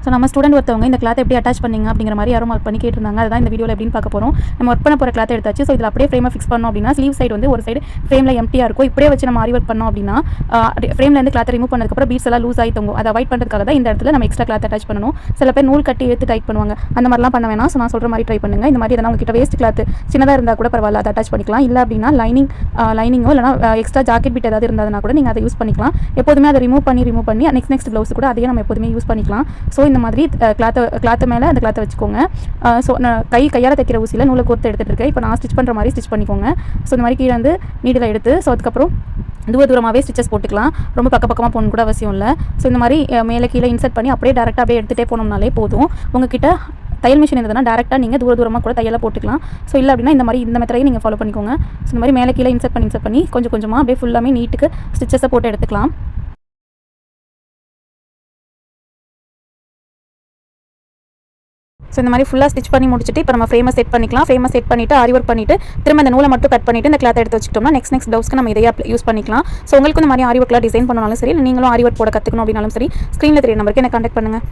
So நம்ம student ஒருத்தவங்க இந்த கிளாத் எப்படி அட்டாச் பண்ணிங்க அப்படிங்கிற மாதிரி யாரும் மார்க் பண்ணி கேட்டிருந்தாங்க. அதுதான் இந்த வீடியோவில் எப்படின்னு பார்க்க போகிறோம். நம்ம ஒர்க் பண்ண போகிற கிளாத் எடுத்தாச்சு. ஸோ இதில் அப்படியே ஃப்ரேமை ஃபிக்ஸ் பண்ணோம் அப்படின்னா ஸ்லீவ் சைடு வந்து ஒரு சைடு ஃப்ரேமில் எம்டியாக இருக்கும். இப்படியே வச்சு நம்ம ஆரி ஒர்க் பண்ணோம் அப்படின்னா ஃப்ரேம்லேருந்து கிளாத்தை ரிமூவ் பண்ணதுக்கப்புறம் பீட்ஸ் எல்லாம் லூஸ் ஆகி தொங்கும். அதை அவாய்ட் பண்ணுறதுக்காக தான் இந்த இடத்துல நம்ம எக்ஸ்ட்ரா கிளாத் அட்டாச் பண்ணணும். சில பேர் நூல் கட்டி எடுத்து டைட் பண்ணுவாங்க. அந்த மாதிரிலாம் பண்ண வேணாம். ஸோ நான் சொல்கிற மாதிரி ட்ரை பண்ணுங்கள். இந்த மாதிரி எதனா உங்ககிட்ட வேஸ்ட் கிளாத் சின்னதாக இருந்தால் கூட பரவாயில்ல, அதை அட்டாச் பண்ணிக்கலாம். இல்லை அப்படின்னா லைனிங்கோ இல்லைனா எக்ஸ்ட்ரா ஜாக்கெட் பிட் ஏதாவது இருந்ததுனா கூட நீங்கள் அதை யூஸ் பண்ணிக்கலாம். எப்போதுமே அதை ரிமூவ் பண்ணி நெக்ஸ்ட் ப்ளவுஸ் கூட அதையே நம்ம எப்போதுமே யூஸ் பண்ணிக்கலாம். ஸோ இந்த மாதிரி கிளாத்து மேலே அந்த கிளாத்தை வச்சுக்கோங்க. ஸோ நான் கையால் தைக்கிற ஊசியில் நூலை கோர்த்து எடுத்துகிட்டு இருக்கேன். இப்போ நான் ஸ்டிச் பண்ணுற மாதிரி ஸ்டிச் பண்ணிக்கோங்க. ஸோ இந்த மாதிரி கீழே வந்து நீடில் எடுத்து ஸோ அதுக்கப்புறம் தூரமாகவே ஸ்டிச்சஸ் போட்டுக்கலாம். ரொம்ப பக்கமாக போகணும் கூட அவசியம் இல்லை. ஸோ இந்த மாதிரி மேலே கீழே இன்சர்ட் பண்ணி அப்படியே டேரெக்டாக அப்படியே எடுத்துகிட்டே போனோம்னாலே போதும். உங்ககிட்ட தையல் மிஷின் இருந்ததுன்னா டேரெக்டாக நீங்கள் தூரமாக கூட தையலை போட்டுக்கலாம். ஸோ இல்லை அப்படின்னா இந்த மெத்தடையும் நீங்கள் ஃபாலோ பண்ணிக்கோங்க. ஸோ இந்த மாதிரி மேலே கீழே இன்சர்ட் பண்ணி கொஞ்சம் கொஞ்சமாக அப்படியே ஃபுல்லாமே நீட்டுக்கு ஸ்டிச்சஸை போட்டு எடுத்துக்கலாம். ஸோ இந்த மாதிரி ஃபுல்லாக ஸ்டிச் பண்ணி முடிச்சுட்டு இப்போ நம்ம ஃப்ரேமை செட் பண்ணிக்கலாம். ஃப்ரேமை செட் பண்ணிவிட்டு ஆரி ஒர்க் பண்ணிவிட்டு திரும்ப அந்த நூலை மட்டும் கட் பண்ணிவிட்டு இந்த கிளாத் எடுத்து வச்சுக்கிட்டோம்னா நெக்ஸ்ட் ப்ளவுஸ்க்கு நம்ம இதையே யூஸ் பண்ணிக்கலாம். ஸோ உங்களுக்கு இந்த மாதிரி ஆரி ஒர்க்லாம் டிசைன் பண்ணாலும் சரி, நீங்களும் ஆரி ஒர்க் போட கற்றுக்கணும் அப்படின்னாலும் சரி, ஸ்க்ரீனில் தெரிய நம்பருக்கு எனக்கு கான்டாக்ட் பண்ணுங்கள்.